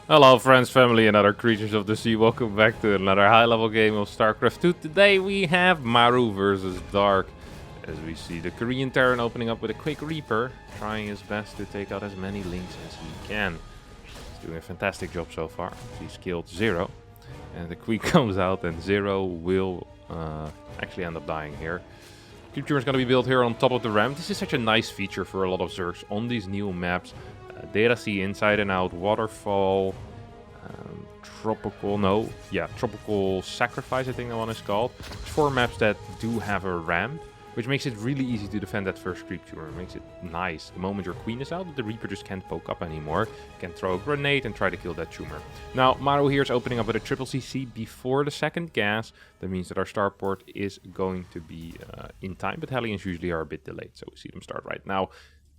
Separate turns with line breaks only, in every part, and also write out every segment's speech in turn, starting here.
Hello friends, family and other creatures of the sea, welcome back to another high level game of StarCraft 2. Today we have Maru versus Dark. As we see the Korean Terran opening up with a quick Reaper, trying his best to take out as many links as he can. He's doing a fantastic job so far. He's killed 0. And the Queen comes out and 0 will actually end up dying here. Creep Tumor is going to be built here on top of the ramp. This is such a nice feature for a lot of Zergs on these new maps. Data Sea, Inside and Out, Waterfall, Tropical Sacrifice, I think that one is called. 4 maps that do have a ramp, which makes it really easy to defend that first Creep Tumor. It makes it nice. The moment your Queen is out, the Reaper just can't poke up anymore. You can throw a grenade and try to kill that Tumor. Now, Maru here is opening up with a triple CC before the second gas. That means that our starport is going to be in time, but Hellions usually are a bit delayed, so we see them start right now.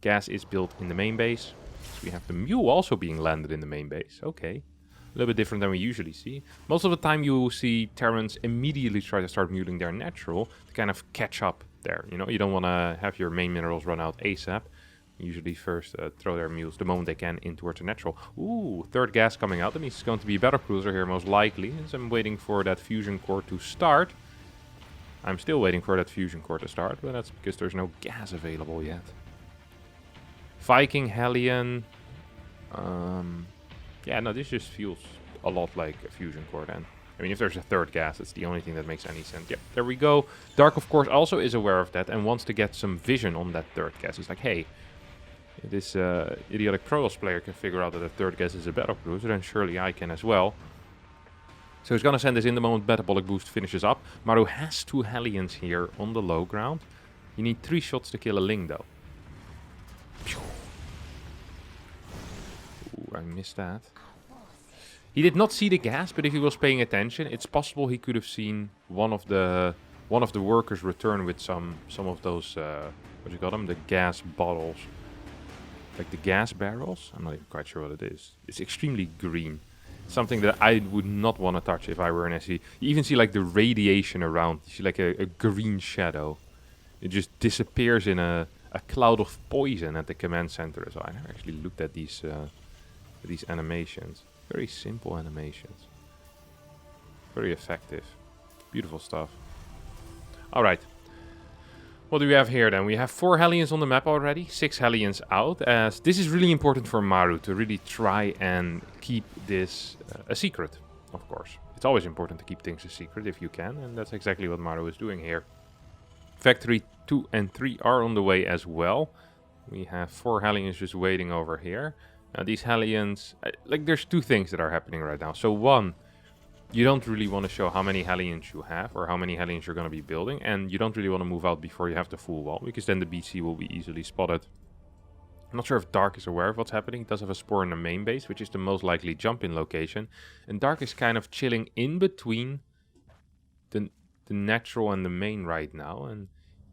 Gas is built in the main base. So we have the Mule also being landed in the main base. Okay. A little bit different than we usually see. Most of the time you will see Terrans immediately try to start muling their natural to kind of catch up there. You know, you don't want to have your main minerals run out ASAP. Usually first throw their mules the moment they can in towards the natural. Ooh, third gas coming out. That means it's going to be a Battlecruiser here most likely. As I'm waiting for that fusion core to start. I'm still waiting for that fusion core to start, but that's because there's no gas available yet. Viking, Hellion. Yeah, no, this just feels a lot like a fusion core then. I mean, if there's a third gas, it's the only thing that makes any sense. Yep, there we go. Dark, of course, also is aware of that and wants to get some vision on that third gas. He's like, hey, this idiotic Protoss player can figure out that the third gas is a Battlecruiser, then surely I can as well. So he's going to send this in the moment Metabolic Boost finishes up. Maru has 2 Hellions here on the low ground. You need 3 shots to kill a Ling, though. Ooh, I missed that. He did not see the gas, but if he was paying attention, it's possible he could have seen one of the workers return with some of those what do you call them? The gas bottles, like the gas barrels. I'm not even quite sure what it is. It's extremely green, something that I would not want to touch if I were an SE. You even see like the radiation around. You see like a green shadow. It just disappears in a cloud of poison at the command center as well. I never actually looked at these animations. Very simple animations. Very effective. Beautiful stuff. Alright. What do we have here then? We have 4 Hellions on the map already. 6 Hellions out. As this is really important for Maru to really try and keep this a secret, of course. It's always important to keep things a secret if you can. And that's exactly what Maru is doing here. Factory 2 and 3 are on the way as well. We have 4 Hellions just waiting over here. These Hellions, like there's 2 things that are happening right now. So one, you don't really want to show how many Hellions you have or how many Hellions you're going to be building. And you don't really want to move out before you have the full wall, because then the BC will be easily spotted. I'm not sure if Dark is aware of what's happening. He does have a spore in the main base, which is the most likely jump-in location. And Dark is kind of chilling in between the natural and the main right now. And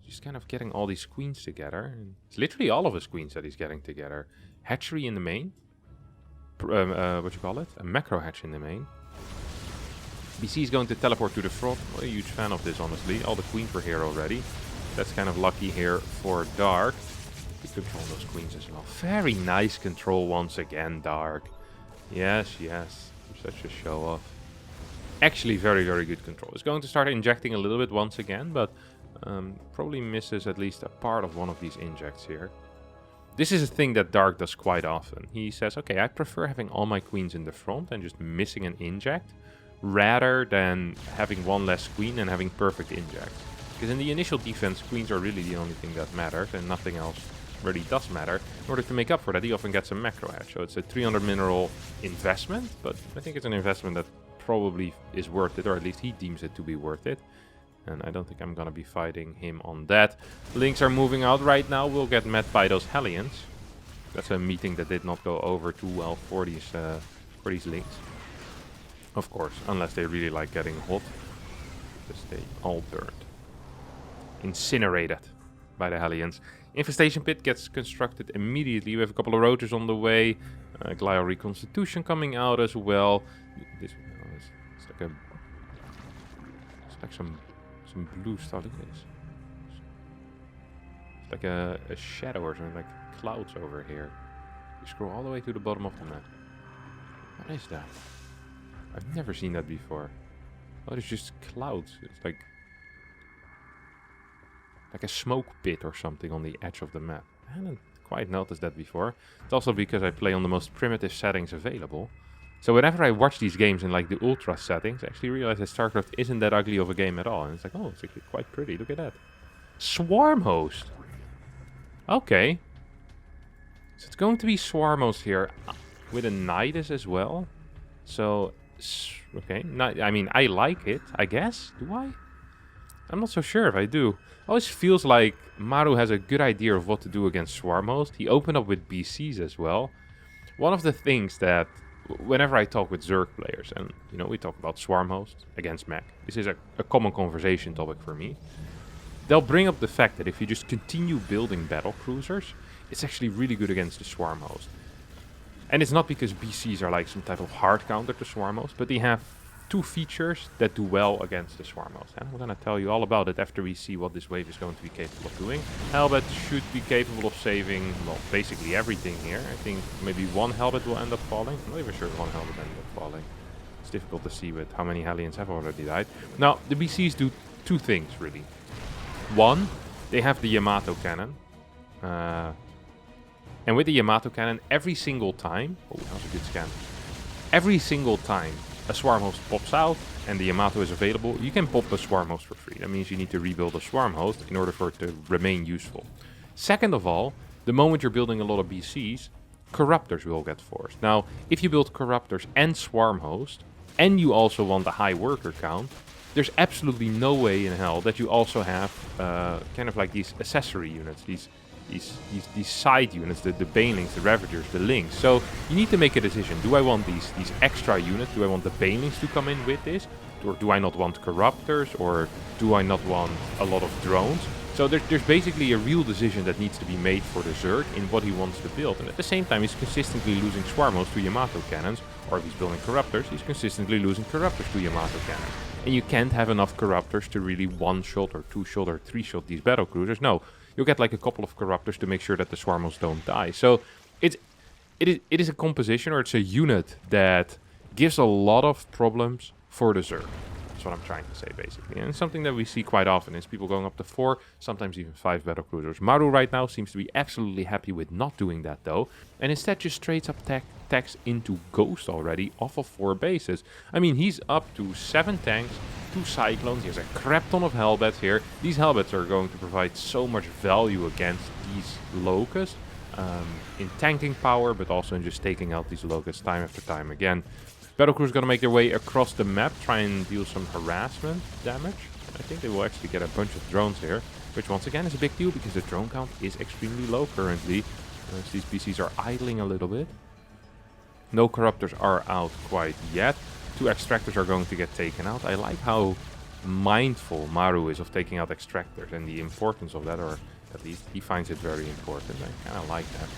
just kind of getting all these queens together. And it's literally all of his queens that he's getting together. Hatchery in the main. What you call it? A macro hatch in the main. BC is going to teleport to the front. I'm not a huge fan of this, honestly. All the queens were here already. That's kind of lucky here for Dark. You control those queens as well. Very nice control once again, Dark. Yes, yes. You're such a show-off. Actually, very, very good control. It's going to start injecting a little bit once again, but probably misses at least a part of one of these injects here. This is a thing that Dark does quite often. He says, okay, I prefer having all my queens in the front and just missing an inject, rather than having one less queen and having perfect injects. Because in the initial defense, queens are really the only thing that matters, and nothing else really does matter. In order to make up for that, he often gets a macro hatch. So it's a 300 mineral investment, but I think it's an investment that probably is worth it, or at least he deems it to be worth it. And I don't think I'm going to be fighting him on that. Links are moving out right now. We'll get met by those Hellions. That's a meeting that did not go over too well for these links. Of course, unless they really like getting hot. Because they all burned. Incinerated by the Hellions. Infestation pit gets constructed immediately. We have a couple of rotors on the way. Glial reconstitution coming out as well. This it's like some blue stuff. Look at this. It's like a shadow or something, like clouds over here. You scroll all the way to the bottom of the map. What is that? I've never seen that before. Oh, it's just clouds. It's like a smoke pit or something on the edge of the map. I hadn't quite noticed that before. It's also because I play on the most primitive settings available. So whenever I watch these games in like the ultra settings, I actually realize that StarCraft isn't that ugly of a game at all. And it's like, oh, it's actually quite pretty. Look at that. Swarmhost. Okay. So it's going to be Swarmhost here with a Nydus as well. So, okay. I mean, I like it, I guess. Do I? I'm not so sure if I do. Always feels like Maru has a good idea of what to do against Swarmhost. He opened up with BCs as well. One of the things that, whenever I talk with Zerg players, and you know, we talk about Swarmhost against mech, this is a common conversation topic for me. They'll bring up the fact that if you just continue building Battlecruisers, it's actually really good against the Swarmhost. And it's not because BCs are like some type of hard counter to Swarmhost, but they have two features that do well against the Swarmhost. And we're going to tell you all about it after we see what this wave is going to be capable of doing. Helmet should be capable of saving, well, basically everything here. I think maybe one helmet will end up falling. I'm not even sure if one helmet ended up falling. It's difficult to see with how many Hellions have already died. Now, the BCs do two things, really. One, they have the Yamato cannon. And with the Yamato cannon, every single time... Oh, that was a good scan. Every single time a Swarmhost pops out and the Yamato is available, you can pop a Swarmhost for free. That means you need to rebuild a Swarmhost in order for it to remain useful. Second of all, the moment you're building a lot of BCs, Corruptors will get forced. Now, if you build Corruptors and Swarmhost, and you also want a high worker count, there's absolutely no way in hell that you also have kind of like these accessory units, these side units, the Banelings, the Ravagers, the Lings. So you need to make a decision. Do I want these extra units? Do I want the Banelings to come in with this? Or do I not want Corruptors? Or do I not want a lot of drones? So there's basically a real decision that needs to be made for the Zerg in what he wants to build. And at the same time, he's consistently losing Swarmhost to Yamato cannons. Or if he's building Corruptors, he's consistently losing Corruptors to Yamato cannons. And you can't have enough Corruptors to really one-shot or two-shot or three-shot these Battlecruisers. No. You'll get like a couple of Corruptors to make sure that the Swarmhosts don't die. So it is a composition, or it's a unit that gives a lot of problems for the Zerg. That's what I'm trying to say, basically. And something that we see quite often is people going up to 4, sometimes even 5 Battlecruisers. Maru right now seems to be absolutely happy with not doing that, though. And instead just straight up tanks into Ghost already off of 4 bases. I mean, he's up to 7 tanks, 2 Cyclones. He has a crap ton of Hellbats here. These Hellbats are going to provide so much value against these Locusts. In tanking power, but also in just taking out these Locusts time after time again. Battlecruiser is going to make their way across the map, try and deal some harassment damage. I think they will actually get a bunch of drones here, which once again is a big deal because the drone count is extremely low currently. These PCs are idling a little bit. No Corruptors are out quite yet. 2 Extractors are going to get taken out. I like how mindful Maru is of taking out Extractors and the importance of that, or at least he finds it very important. I kind of like that.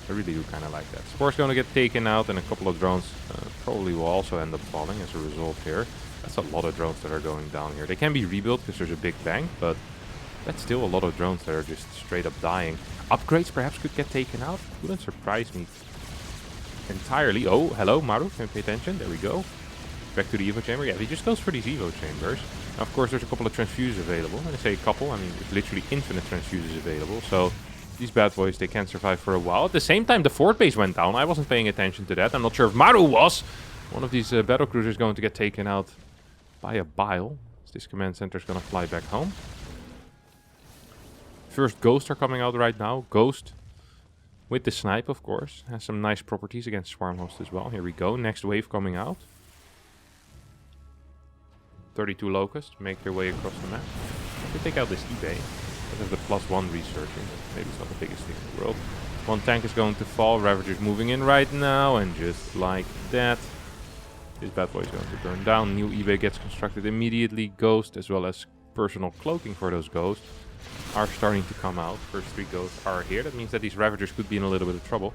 I really do kind of like that. Spore's going to get taken out, and a couple of drones probably will also end up falling as a result here. That's a lot of drones that are going down here. They can be rebuilt because there's a big bank, but that's still a lot of drones that are just straight up dying. Upgrades perhaps could get taken out. Wouldn't surprise me entirely. Oh, hello, Maru. Can you pay attention? There we go. Back to the Evo Chamber. Yeah, he just goes for these Evo Chambers. Now, of course, there's a couple of transfuses available. When I say a couple, I mean it's literally infinite transfuses available. So these bad boys, they can survive for a while. At the same time, the fort base went down. I wasn't paying attention to that. I'm not sure if Maru was. One of these Battlecruisers is going to get taken out by a bile. This command center is going to fly back home. First Ghosts are coming out right now. Ghost with the snipe, of course. Has some nice properties against Swarmhost as well. Here we go. Next wave coming out. 32 Locusts make their way across the map. I could take out this eBay. That has the +1 researching. Maybe it's not the biggest thing in the world. 1 tank is going to fall. Ravager's moving in right now. And just like that, this bad boy is going to burn down. New eBay gets constructed immediately. Ghost as well as personal cloaking for those Ghosts are starting to come out. First 3 Ghosts are here. That means that these Ravagers could be in a little bit of trouble.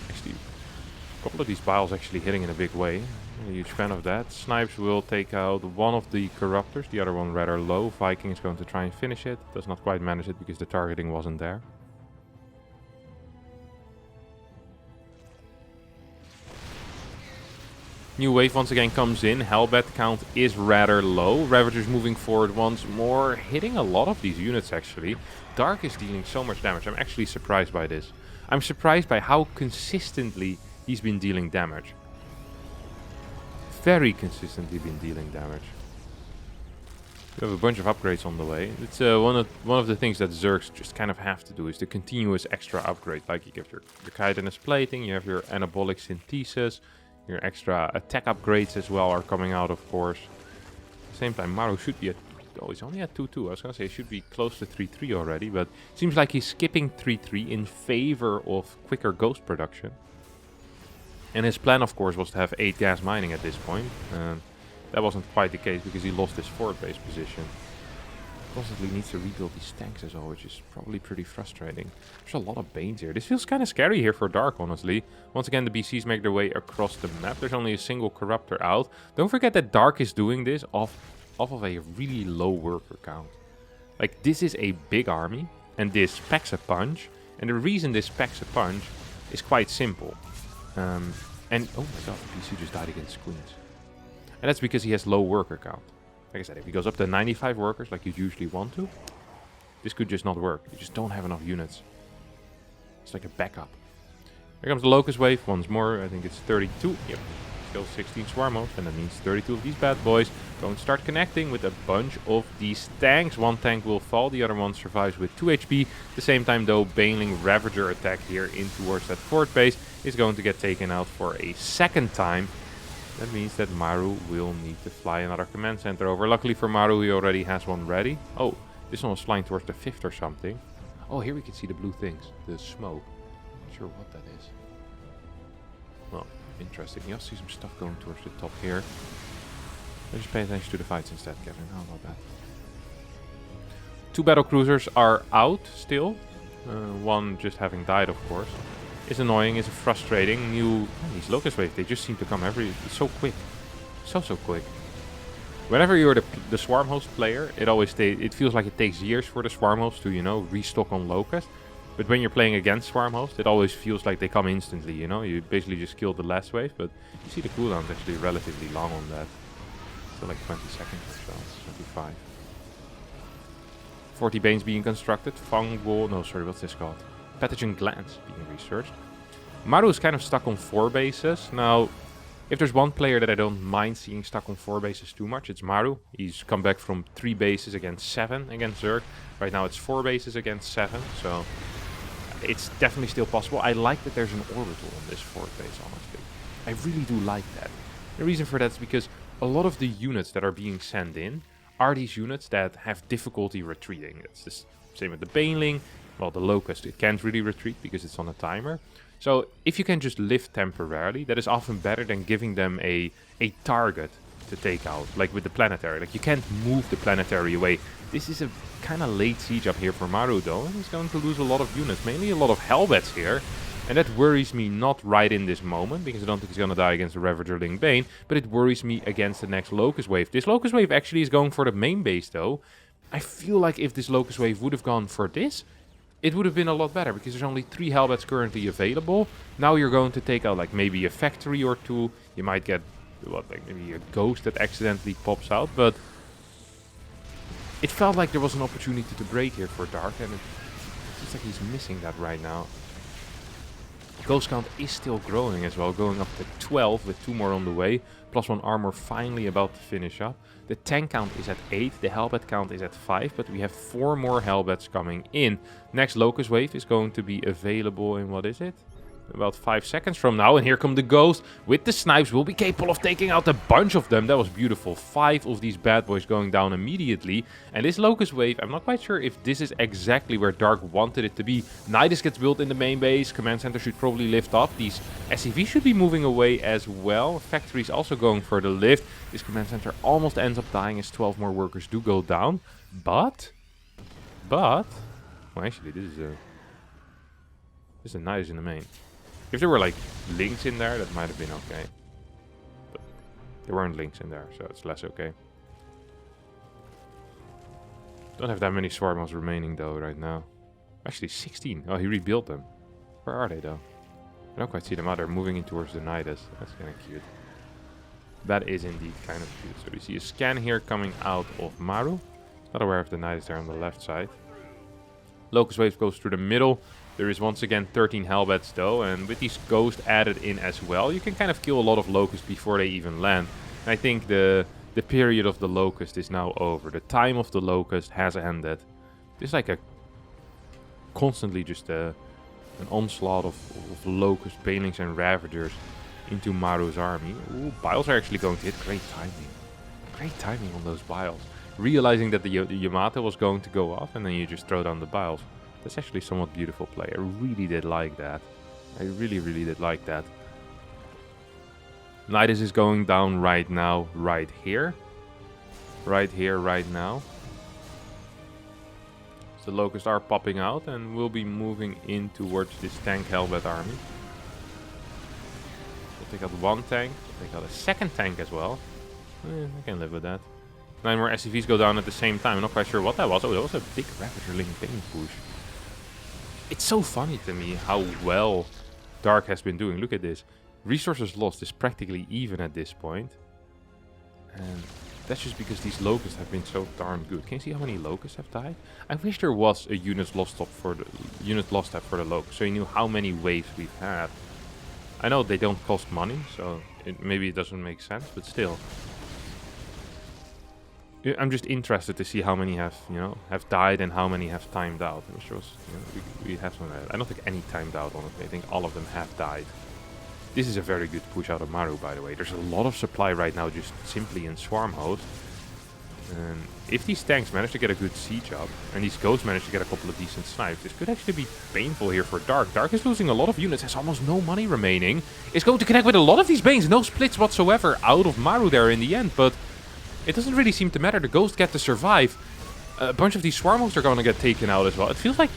Actually, a couple of these biles actually hitting in a big way. I'm a huge fan of that. Snipes will take out one of the Corruptors, the other one rather low. Viking is going to try and finish it. Does not quite manage it because the targeting wasn't there. New wave once again comes in. Hellbat count is rather low. Ravager's moving forward once more, hitting a lot of these units actually. Dark is dealing so much damage. I'm actually surprised by this. I'm surprised by how consistently he's been dealing damage. Very consistently been dealing damage. We have a bunch of upgrades on the way. It's one of the things that Zergs just kind of have to do is the continuous extra upgrade. Like you get your chitinous plating, you have your anabolic synthesis, your extra attack upgrades as well are coming out, of course. At the same time, Maru should be at... Oh, he's only at 2-2. I was going to say he should be close to 3-3 already, but it seems like he's skipping 3-3 in favor of quicker ghost production. And his plan, of course, was to have 8 gas mining at this point. That wasn't quite the case because he lost his forward base position. Constantly needs to rebuild these tanks as well, which is probably pretty frustrating. There's a lot of Banes here. This feels kind of scary here for Dark, honestly. Once again, the BCs make their way across the map. There's only a single Corruptor out. Don't forget that Dark is doing this off of a really low worker count. Like, this is a big army, and this packs a punch. And the reason this packs a punch is quite simple. And, oh my god, the PC just died against Queens. And that's because he has low worker count. Like I said, if he goes up to 95 workers like you usually want to, this could just not work. You just don't have enough units. It's like a backup. Here comes the Locust wave once more. I think it's 32. Yep. Still 16 Swarmhost, and that means 32 of these bad boys going to start connecting with a bunch of these tanks. One tank will fall, the other one survives with 2 HP. At the same time though, Baneling Ravager attack here in towards that fort base is going to get taken out for a second time. That means that Maru will need to fly another command center over. Luckily for Maru, he already has one ready. Oh, this one was flying towards the 5th or something. Oh, here we can see the blue things. The smoke. Not sure what that is. Well, interesting. You also see some stuff going towards the top here. Let's just pay attention to the fights instead, Kevin. How about that? 2 Battlecruisers are out still. One just having died, of course. Is annoying, is frustrating. These Locust waves, they just seem to come it's so quick. So quick. Whenever you're the Swarmhost player, it feels like it takes years for the Swarmhost to, you know, restock on Locust. But when you're playing against Swarmhost, it always feels like they come instantly, you know? You basically just kill the last wave, but you see the cooldown's actually relatively long on that. So like 20 seconds or so, 25. 40 Banes being constructed. What's this called? Pathogen glands being researched. Maru is kind of stuck on 4 bases. Now, if there's one player that I don't mind seeing stuck on 4 bases too much, it's Maru. He's come back from 3 bases against 7 against Zerg. Right now it's 4 bases against 7, so it's definitely still possible. I like that there's an orbital on this 4th base, honestly. I really do like that. The reason for that is because a lot of the units that are being sent in are these units that have difficulty retreating. It's the same with the Baneling. Well, the Locust, it can't really retreat because it's on a timer. So if you can just live temporarily, that is often better than giving them a target to take out, like with the planetary. Like, you can't move the planetary away. This is a kind of late siege up here for Maru, though, and he's going to lose a lot of units, mainly a lot of Hellbats here. And that worries me not right in this moment, because I don't think he's going to die against the Ravager Ling Bane, but it worries me against the next Locust wave. This Locust wave actually is going for the main base, though. I feel like if this Locust wave would have gone for this, it would have been a lot better, because there's only 3 Hellbats currently available. Now you're going to take out like maybe a factory or 2. You might get, like maybe a ghost that accidentally pops out, but it felt like there was an opportunity to break here for Dark, and it seems like he's missing that right now. Ghost count is still growing as well, going up to 12 with 2 more on the way. Plus 1 armor finally about to finish up. The tank count is at 8, the Hellbat count is at 5, but we have 4 more Hellbats coming in. Next Locust wave is going to be available in, what is it? About 5 seconds from now, and here come the Ghosts with the snipes. Will be capable of taking out a bunch of them. That was beautiful. 5 of these bad boys going down immediately. And this Locust wave, I'm not quite sure if this is exactly where Dark wanted it to be. Nydus gets built in the main base. Command center should probably lift up. These SCVs should be moving away as well. Factory's also going for the lift. This command center almost ends up dying as 12 more workers do go down. But, well, actually, this is a Nydus in the main. If there were like links in there, that might have been okay. But there weren't links in there, so it's less okay. Don't have that many Swarmhosts remaining though right now. Actually 16. Oh, he rebuilt them. Where are they though? I don't quite see them out. They're moving in towards the Nydus. That's kind of cute. That is indeed kind of cute. So we see a scan here coming out of Maru. Not aware of the Nydus there on the left side. Locust Wave goes through the middle. There is once again 13 Hellbats though, and with these Ghosts added in as well, you can kind of kill a lot of Locusts before they even land. And I think the period of the Locust is now over. The time of the Locust has ended. There's like a constantly just an onslaught of Locust, Banelings and Ravagers into Maru's army. Ooh, Biles are actually going to hit. Great timing. Great timing on those Biles. Realizing that the Yamato was going to go off, and then you just throw down the Biles. That's actually somewhat beautiful play. I really did like that. I really, really did like that. Nydus is going down right now, right here. Right here, right now. So the Locusts are popping out, and we'll be moving in towards this tank Hellbat army. We'll take out one tank, we'll take out a second tank as well. I can live with that. 9 more SCVs go down at the same time. I'm not quite sure what that was. Oh, that was a big Ravager-Ling Bane push. It's so funny to me how well Dark has been doing. Look at this. Resources lost is practically even at this point. And that's just because these Locusts have been so darn good. Can you see how many Locusts have died? I wish there was a unit lost tab for the Locusts, so you knew how many waves we've had. I know they don't cost money, so maybe it doesn't make sense, but still. I'm just interested to see how many have died and how many have timed out. I'm sure we have some. I don't think any timed out, honestly. I think all of them have died. This is a very good push out of Maru, by the way. There's a lot of supply right now just simply in Swarmhost. And if these tanks manage to get a good siege up, and these Ghosts manage to get a couple of decent snipes, this could actually be painful here for Dark. Dark is losing a lot of units, has almost no money remaining. Is going to connect with a lot of these Banes. No splits whatsoever out of Maru there in the end, but it doesn't really seem to matter. The Ghosts get to survive. A bunch of these Swarmhosts are going to get taken out as well. It feels like...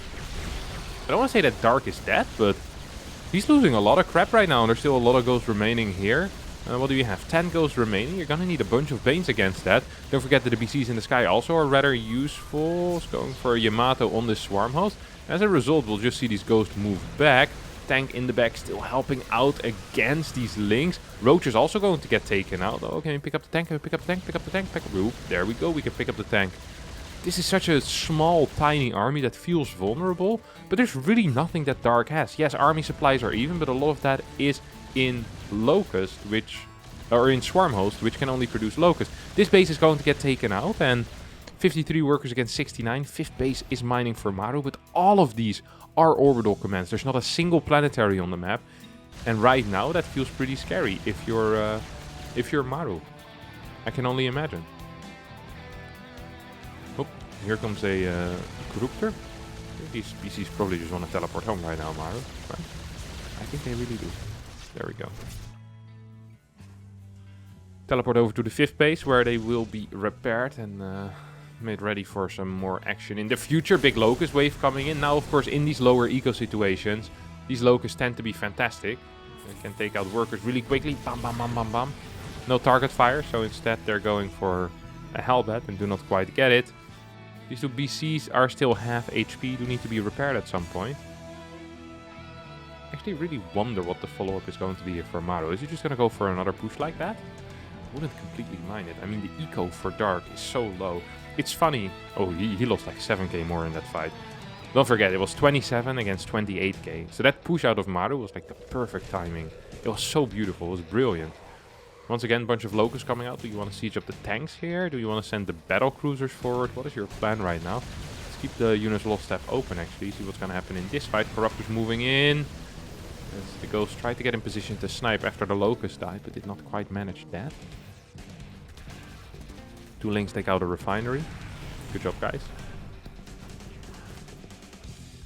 I don't want to say that Dark is dead, but he's losing a lot of crap right now. And there's still a lot of Ghosts remaining here. What do you have? 10 Ghosts remaining. You're going to need a bunch of Banes against that. Don't forget that the BCs in the sky also are rather useful. It's going for a Yamato on this Swarmhost. As a result, we'll just see these Ghosts move back. Tank in the back still helping out against these Lings. Roach is also going to get taken out. Oh, can we pick up the tank? Can we pick up the tank? Pick up the tank. Oop, there we go. We can pick up the tank. This is such a small, tiny army that feels vulnerable. But there's really nothing that Dark has. Yes, army supplies are even, but a lot of that is in Locust, or in Swarmhost, which can only produce Locust. This base is going to get taken out, and 53 workers against 69. 5th base is mining for Maru, but all of these are orbital commands. There's not a single planetary on the map, and right now that feels pretty scary if you're Maru. I can only imagine. Oh, here comes a Corruptor. These species probably just want to teleport home right now, Maru. Right? I think they really do. There we go. Teleport over to the 5th base, where they will be repaired and made ready for some more action in the future. Big Locust wave coming in. Now, of course, in these lower eco situations, these Locusts tend to be fantastic. They can take out workers really quickly. Bam, bam, bam, bam, bam. No target fire, so instead they're going for a Hellbat and do not quite get it. These two BCs are still half HP, do need to be repaired at some point. Actually really wonder what the follow-up is going to be here for Maru. Is he just going to go for another push like that? Wouldn't completely mind it. I mean, the eco for Dark is so low. It's funny. Oh, he lost like 7k more in that fight. Don't forget, it was 27 against 28k. So that push out of Maru was like the perfect timing. It was so beautiful. It was brilliant. Once again, a bunch of Locusts coming out. Do you want to siege up the tanks here? Do you want to send the Battlecruisers forward? What is your plan right now? Let's keep the units lost tab open, actually. See what's going to happen in this fight. Corruptors moving in. As the Ghost tried to get in position to snipe after the Locust died, but did not quite manage that. 2 Lings take out a refinery. Good job, guys.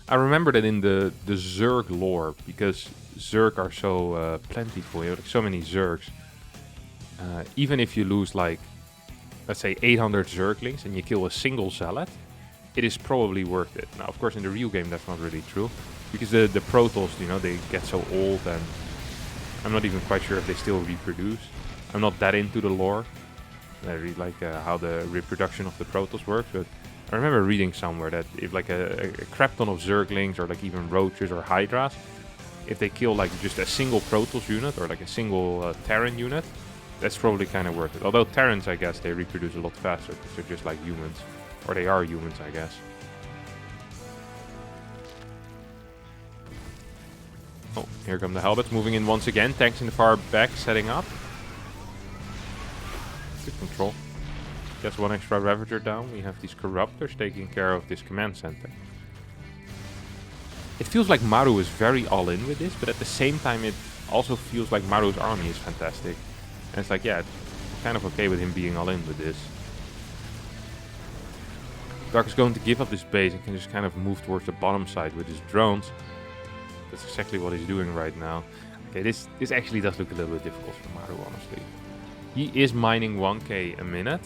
I remember that in the Zerg lore, because Zerg are so plentiful, you have like so many Zergs. Even if you lose like, let's say 800 Zerglings and you kill a single Zealot, it is probably worth it. Now, of course, in the real game, that's not really true. Because the Protoss, they get so old, and I'm not even quite sure if they still reproduce. I'm not that into the lore. I really like how the reproduction of the Protoss works, but I remember reading somewhere that if like a crap ton of Zerglings or like even Roaches or Hydras, if they kill like just a single Protoss unit or like a single Terran unit, That's probably kind of worth it. Although Terrans, I guess, they reproduce a lot faster because they're just like humans. Or they are humans, I guess. Oh, here come the Helbets moving in once again. Tanks in the far back setting up. Good control. Just one extra Ravager down. We have these Corruptors taking care of this command center. It feels like Maru is very all in with this, but at the same time it also feels like Maru's army is fantastic. And it's like, yeah, I'm kind of okay with him being all in with this. Dark is going to give up this base and can just kind of move towards the bottom side with his drones. That's exactly what he's doing right now. Okay, this actually does look a little bit difficult for Maru, honestly. He is mining 1k a minute.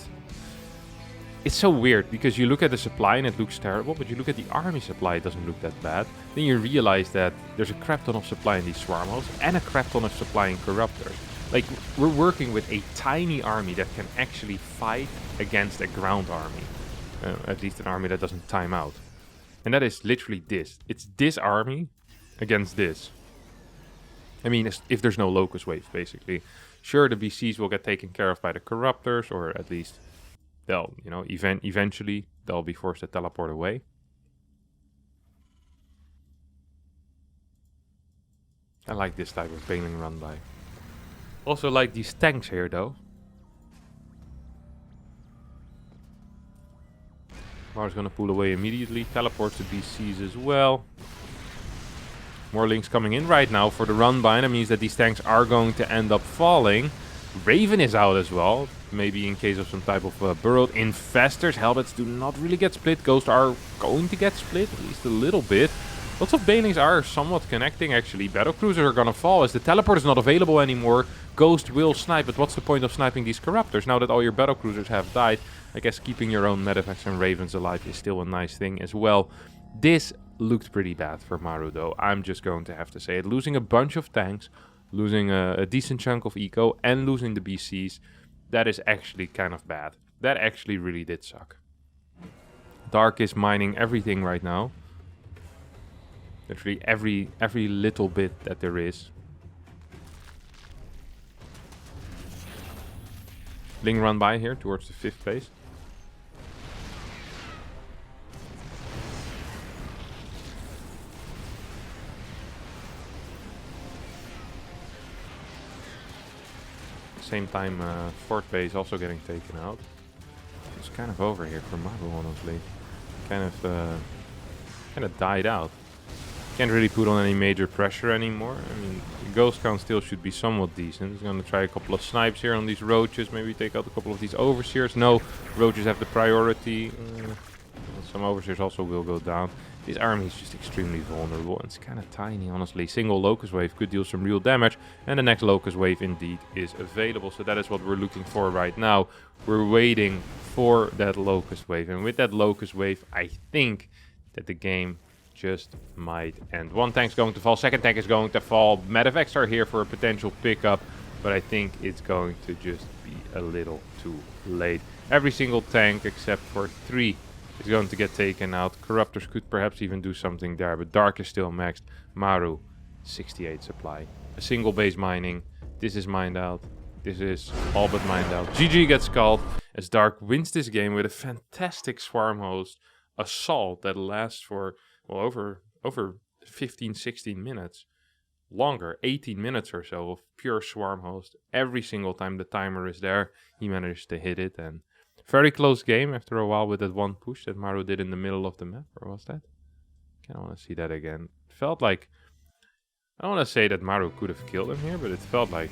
It's so weird, because you look at the supply and it looks terrible, but you look at the army supply, it doesn't look that bad. Then you realize that there's a crap ton of supply in these Swarmhosts and a crap ton of supply in Corruptors. Like, we're working with a tiny army that can actually fight against a ground army. At least an army that doesn't time out. And that is literally this. It's this army against this. I mean, if there's no Locust wave, basically. Sure, the BCs will get taken care of by the Corruptors, or at least they'll, you know, eventually they'll be forced to teleport away. I like this type of Baneling run by. Also like these tanks here, though. Maru's gonna pull away immediately, teleports the BCs as well. More links coming in right now for the run by. That means that these tanks are going to end up falling. Raven is out as well, maybe in case of some type of burrowed infestors. Helbets do not really get split. Ghosts are going to get split, at least a little bit. Lots of Banelings are somewhat connecting, actually. Battlecruisers are gonna fall as the teleport is not available anymore. Ghost will snipe, but what's the point of sniping these Corruptors? Now that all your Battlecruisers have died, I guess keeping your own Medivacs and Ravens alive is still a nice thing as well. This looked pretty bad for Maru, though. I'm just going to have to say it. Losing a bunch of tanks, losing a decent chunk of eco, and losing the BCs, that is actually kind of bad. That actually really did suck. Dark is mining everything right now. Literally every little bit that there is. Ling run by here towards the 5th base. Same time, 4th base also getting taken out. It's kind of over here for Maru, honestly. Kind of died out. Can't really put on any major pressure anymore. I mean, the ghost count still should be somewhat decent. He's gonna try a couple of snipes here on these roaches. Maybe take out a couple of these overseers. No, roaches have the priority. Some overseers also will go down. This army is just extremely vulnerable. It's kind of tiny, honestly. Single Locust wave could deal some real damage. And the next Locust wave indeed is available. So that is what we're looking for right now. We're waiting for that Locust wave. And with that Locust wave, I think that the game just might end. One tank's going to fall. Second tank is going to fall. Medivacs are here for a potential pickup. But I think it's going to just be a little too late. Every single tank except for 3 is going to get taken out. Corruptors could perhaps even do something there, but Dark is still maxed. Maru, 68 supply. A single base mining. This is mined out. This is all but mined out. GG gets called as Dark wins this game with a fantastic Swarmhost assault that lasts for, well, over 15, 16 minutes. Longer, 18 minutes or so of pure Swarmhost. Every single time the timer is there, he managed to hit it, and very close game after a while with that one push that Maru did in the middle of the map. Or was that? I want to see that again. It felt like... I don't want to say that Maru could have killed him here, but it felt like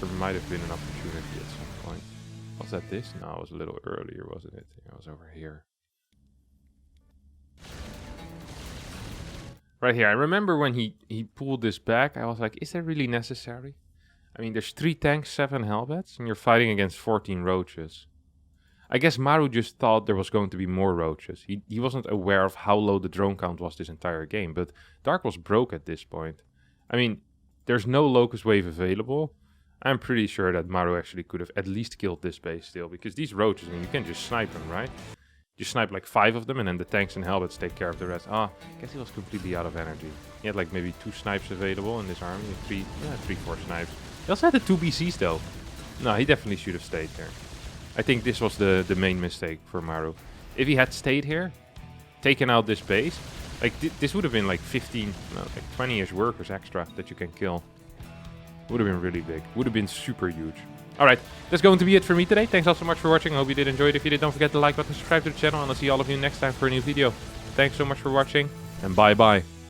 there might have been an opportunity at some point. Was that this? No, it was a little earlier, wasn't it? It was over here. Right here. I remember when he pulled this back, I was like, is that really necessary? I mean, there's 3 tanks, 7 Helbets, and you're fighting against 14 roaches. I guess Maru just thought there was going to be more roaches. He wasn't aware of how low the drone count was this entire game, but Dark was broke at this point. I mean, there's no Locust wave available. I'm pretty sure that Maru actually could have at least killed this base still, because these roaches, I mean, you can just snipe them, right? You snipe like 5 of them, and then the tanks and Helbets take care of the rest. I guess he was completely out of energy. He had like maybe 2 snipes available in this army, 3, 4 snipes. He also had the 2 BCs though. No, he definitely should have stayed there. I think this was the main mistake for Maru. If he had stayed here, taken out this base, like this would have been like 15, no, like 20-ish workers extra that you can kill. Would have been really big. Would have been super huge. Alright, that's going to be it for me today. Thanks all so much for watching. I hope you did enjoy it. If you did, don't forget to like button, subscribe to the channel, and I'll see all of you next time for a new video. Thanks so much for watching, and bye bye.